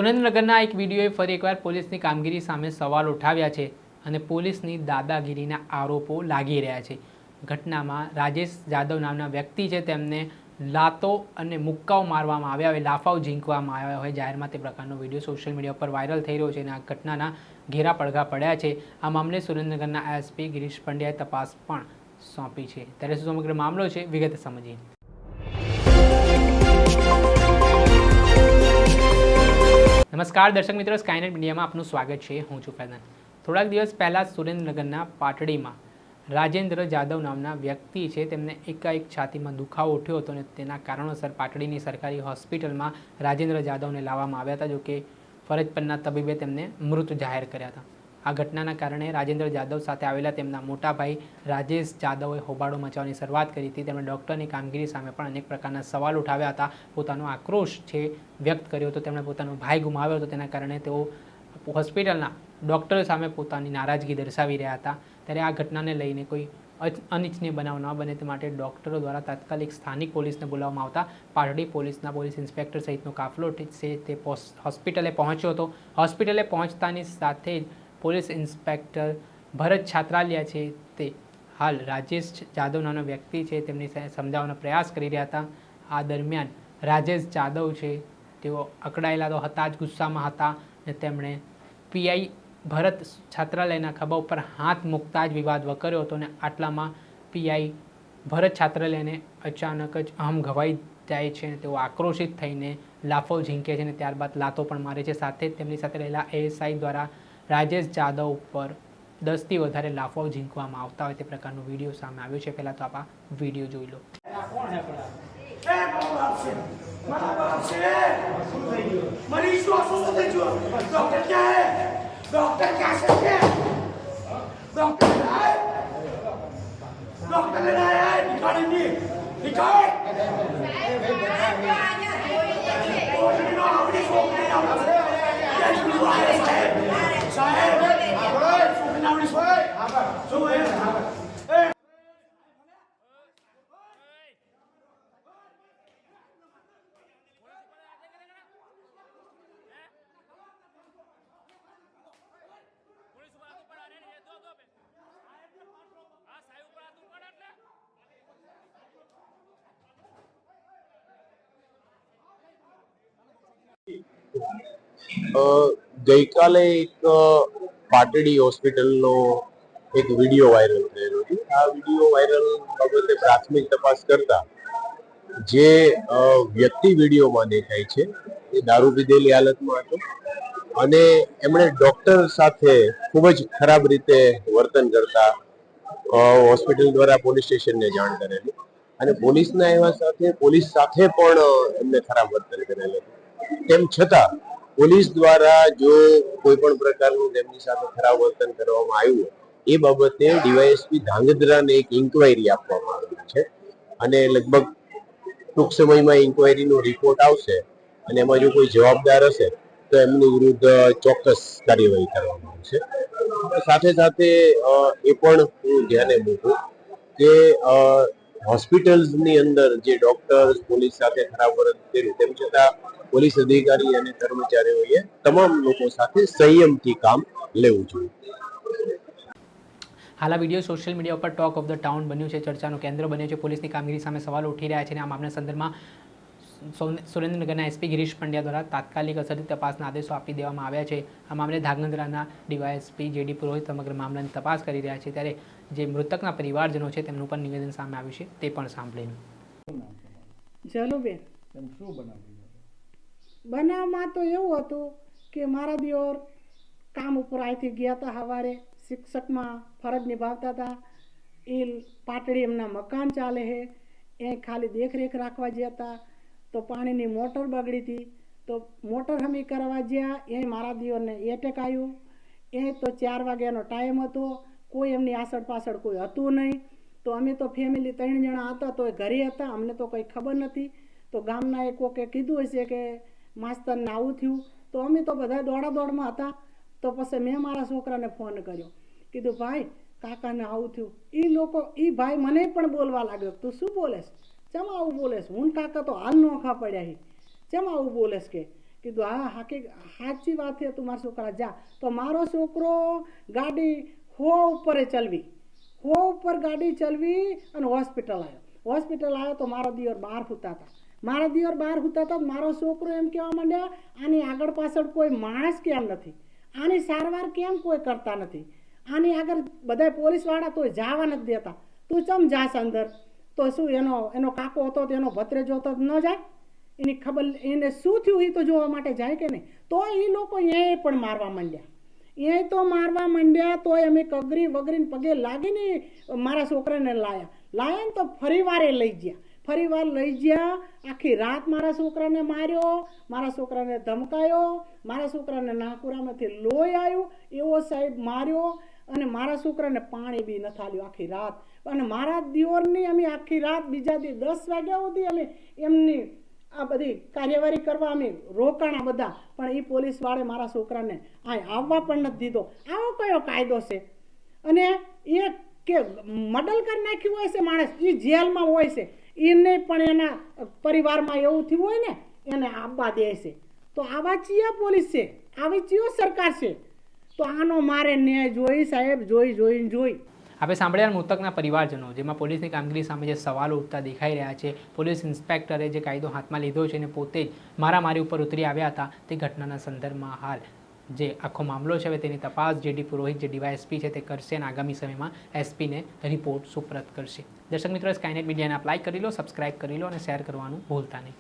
સુરેન્દ્રનગરના એક વિડીયોએ ફરી એકવાર પોલીસની કામગીરી સામે સવાલ ઉઠાવ્યા છે અને પોલીસની દાદાગીરીના આરોપો લાગી રહ્યા છે। ઘટનામાં રાજેશ જાદવ નામના વ્યક્તિ છે, તેમને લાતો અને મુક્કાઓ મારવામાં આવ્યા હોય, લાફાઓ ઝીંકવામાં આવ્યા હોય જાહેરમાં, તે પ્રકારનો વિડીયો સોશિયલ મીડિયા પર વાયરલ થઈ રહ્યો છે અને આ ઘટનાના ઘેરા પડઘા પડ્યા છે। આ મામલે સુરેન્દ્રનગરના એસપી ગિરીશ પંડ્યાએ તપાસ પણ સોંપી છે। ત્યારે શું સમગ્ર મામલો છે, વિગતે સમજીએ। નમસ્કાર દર્શક મિત્રો, સ્કાયનેટ મીડિયામાં આપનું સ્વાગત છે। હું છું ફૈઝાન। થોડાક દિવસ પહેલાં સુરેન્દ્રનગરના પાટડીમાં રાજેન્દ્ર જાદવ નામના વ્યક્તિ છે, તેમને એકાએક છાતીમાં દુખાવો ઉઠ્યો હતો અને તેના કારણોસર પાટડીની સરકારી હોસ્પિટલમાં રાજેન્દ્ર જાદવને લાવવામાં આવ્યા હતા, જો કે ફરજ પરના તબીબે તેમને મૃત જાહેર કર્યા હતા। આ ઘટનાના કારણે રાજેન્દ્ર જાદવ સાથે આવેલા તેમના મોટા ભાઈ રાજેશ જાદવે હોબાળો મચાવવાની શરૂઆત કરી હતી। તેમણે ડૉક્ટરની કામગીરી સામે પણ અનેક પ્રકારના સવાલ ઉઠાવ્યા હતા, પોતાનો આક્રોશ છે વ્યક્ત કર્યો હતો। તેમણે પોતાનો ભાઈ ગુમાવ્યો હતો, તેના કારણે તેઓ હોસ્પિટલના ડૉક્ટર સામે પોતાની નારાજગી દર્શાવી રહ્યા હતા। ત્યારે આ ઘટનાને લઈને કોઈ અનિચ્છનીય બનાવ ન બને તે માટે ડૉક્ટરો દ્વારા તાત્કાલિક સ્થાનિક પોલીસને બોલાવવામાં આવતા પાટડી પોલીસના પોલીસ ઇન્સ્પેક્ટર સહિતનો કાફલો છે તે હોસ્પિટલે પહોંચ્યો હતો। હોસ્પિટલે પહોંચતાની સાથે જ પોલીસ ઇન્સ્પેક્ટર ભરત છાત્રાલિયા છે તે હાલ રાજેશ જાદવ નામનો વ્યક્તિ છે તેમની સમજાવવાનો પ્રયાસ કરી રહ્યા હતા। આ દરમિયાન રાજેશ જાદવ છે તેઓ અકળાયેલા તો હતા જ, ગુસ્સામાં હતા અને તેમણે પીઆઈ ભરત છાત્રાલયના ખભા ઉપર હાથ મૂકતા જ વિવાદ વકર્યો હતો અને આટલામાં પીઆઈ ભરત છાત્રાલયને અચાનક જ અહમ ઘવાઈ જાય છે અને તેઓ આક્રોશિત થઈને લાફો ઝીંકે છે અને ત્યારબાદ લાતો પણ મારે છે। સાથે જ તેમની સાથે રહેલા એએસઆઈ દ્વારા રાજેશ જાદવ ઉપર 10થી વધારે લાફો ઝીંકવામાં આવતા હોય તે પ્રકારનો વિડીયો સામે આવ્યો છે। પહેલાં તો આપ આ વિડીયો જોઈ લો। मरीज को अस्वस्थ है जो डॉक्टर क्या है, डॉक्टर क्या है, डॉक्टर है, डॉक्टर ने आया है निकालेंगे निकाल ગઈકાલે એક પાટડી હોસ્પિટલનો એક વિડીયો વાયરલ થયેલો છે। આ વિડીયો વાયરલ બાબતે પ્રાથમિક તપાસ કરતા જે વ્યક્તિ વિડીયોમાં દેખાય છે એ દારૂ પીધેલી હાલતમાં હતો અને એમણે ડોક્ટર સાથે ખૂબ જ ખરાબ રીતે વર્તન કરતા હોસ્પિટલ દ્વારા પોલીસ સ્ટેશનને જાણ કરેલી અને પોલીસના એવા સાથે પોલીસ સાથે પણ એમને ખરાબ વર્તન કરેલું। તેમ છતાં પોલીસ દ્વારા જો કોઈ પણ પ્રકારનું તેમની સાથે ખરાબ વર્તન કરવામાં આવ્યું એ બાબતે ડીવાયએસપી ધાંગધ્રાને એક ઇન્ક્વાયરી આપવામાં આવી છે અને લગભગ ટૂંક સમયમાં ઇન્ક્વાયરીનો રિપોર્ટ આવશે અને એમાં જો કોઈ જવાબદાર હશે તો એમની વિરુદ્ધ ચોક્કસ કાર્યવાહી કરવામાં આવશે। સાથે સાથે એ પણ હું ધ્યાને મૂકું કે હોસ્પિટલ્સની અંદર જે ડોક્ટર પોલીસ સાથે ખરાબ વર્તન કર્યું તેમ છતાં પોલીસ અધિકારી અને કર્મચારીઓએ તમામ લોકો સાથે સંયમથી કામ લેવું જોઈએ। હાલ આ વિડીયો સોશિયલ મીડિયા ઉપર ટોક ઓફ ધ ટાઉન બન્યું છે, ચર્ચાનું કેન્દ્ર બન્યું છે। પોલીસની કામગીરી સામે સવાલો ઉઠી રહ્યા છે અને આ મામલાના સંદર્ભમાં સુરેન્દ્રનગરના એસપી ગિરીશ પંડ્યા દ્વારા તાત્કાલિક અસરથી તપાસના આદેશો આપી દેવામાં આવ્યા છે। આ મામલે ધાંગધ્રાના ડીવાયએસપી જેડી પુરોહિત સમગ્ર મામલાની તપાસ કરી રહ્યા છે। ત્યારે જે મૃતકના પરિવારજનો છે તેમનું પણ નિવેદન સામે આવ્યું છે, તે પણ સાંભળીએ। જલુબેન બનાવમાં તો એવું હતું કે મારા દિયોર કામ ઉપર અહીંથી ગયા હતા, સવારે શિક્ષકમાં ફરજ નિભાવતા હતા। એ પાટડી એમના મકાન ચાલે છે, એ ખાલી દેખરેખ રાખવા ગયા હતા તો પાણીની મોટર બગડી હતી તો મોટર હમી કરવા ગયા, એ મારા દિયોરને એટેક આવ્યું। એ તો 4 વાગ્યાનો ટાઈમ હતો, કોઈ એમની આસળ પાછળ કોઈ હતું નહીં તો અમે તો ફેમિલી 3 જણા હતા તો એ ઘરે હતા, અમને તો કંઈ ખબર નથી। તો ગામના એ કોકે કીધું હશે કે માસ્તરને આવું થયું તો અમે તો બધા દોડાદોડમાં હતા। તો પછી મેં મારા છોકરાને ફોન કર્યો, કીધું ભાઈ કાકાને આવું થયું। એ લોકો એ ભાઈ મને પણ બોલવા લાગ્યો, તું શું બોલેશ, ચમ આવું બોલેશ, હું કાકા તો હાલ નોખા પડ્યા હી, ચમ આવું બોલેશ કે કીધું હા સાચી વાત છે, તું મારા છોકરા જા. તો મારો છોકરો ગાડી ઉપર ચલવી, ઉપર ગાડી ચલવી અને હોસ્પિટલ આવ્યો તો મારો દિયોર બહાર સૂતા હતા. મારો છોકરો એમ કહેવા માંડ્યા, આની આગળ પાછળ કોઈ માણસ કેમ નથી, આની સારવાર કેમ કોઈ કરતા નથી, આની આગળ બધા પોલીસવાળા તોય જવા નથી દેતા, તું ચમ જાશ અંદર? તો શું એનો કાકો હતો તો એનો ભત્રીજો હતો ન જાય? એની ખબર એને શું થયું એ તો જોવા માટે જાય કે નહીં? તો એ લોકો એ પણ મારવા માંડ્યા. તોય અમે કગરી વગરીને પગે લાગીને મારા છોકરાને લાયા ને તો ફરીવાર લઈ ગયા. આખી રાત મારા છોકરાને માર્યો, મારા છોકરાને ધમકાયો, મારા છોકરાને નાકુરામાંથી લોહી આવ્યું એવો સાહેબ માર્યો, અને મારા છોકરાને પાણી બી નથી આલ્યું આખી રાત. અને મારા દિયોરની અમે આખી રાત બીજા દી 10 વાગ્યા સુધી અમે એમની આ બધી કાર્યવાહી કરવા અમે રોકાણા બધા, પણ એ પોલીસવાળે મારા છોકરાને આવવા પણ નથી દીધો. આવો કયો કાયદો છે? અને એ કે મર્ડર કરી નાખ્યું હોય છે માણસ, એ જેલમાં હોય છે, એને પણ એના પરિવારમાં એવું થયું હોય ને એને આવવા દે છે. તો આવા ચિયા પોલીસ છે, આવી ચિયો સરકાર છે? તો આનો મારે ન્યાય જોઈ સાહેબ, જોઈ. આપણે સાંભળ્યા મૃતકના પરિવારજનો, જેમાં પોલીસની કામગીરી સામે જે સવાલો ઉઠતા દેખાઈ રહ્યા છે. પોલીસ ઇન્સ્પેક્ટરે જે કાયદો હાથમાં લીધો છે અને પોતે જ મારામારી ઉપર ઉતરી આવ્યા હતા, તે ઘટનાના સંદર્ભમાં હાલ જે આખો મામલો છે હવે તેની તપાસ જે.ડી. પુરોહિત જે ડીવાયએસપી છે તે કરશે અને આગામી સમયમાં એસપીને રિપોર્ટ સુપ્રત કરશે. દર્શક મિત્રો, સ્કાયનેટ મીડિયાને આપ લાઈક કરી લો, સબસ્ક્રાઇબ કરી લો અને શેર કરવાનું ભૂલતા નહીં.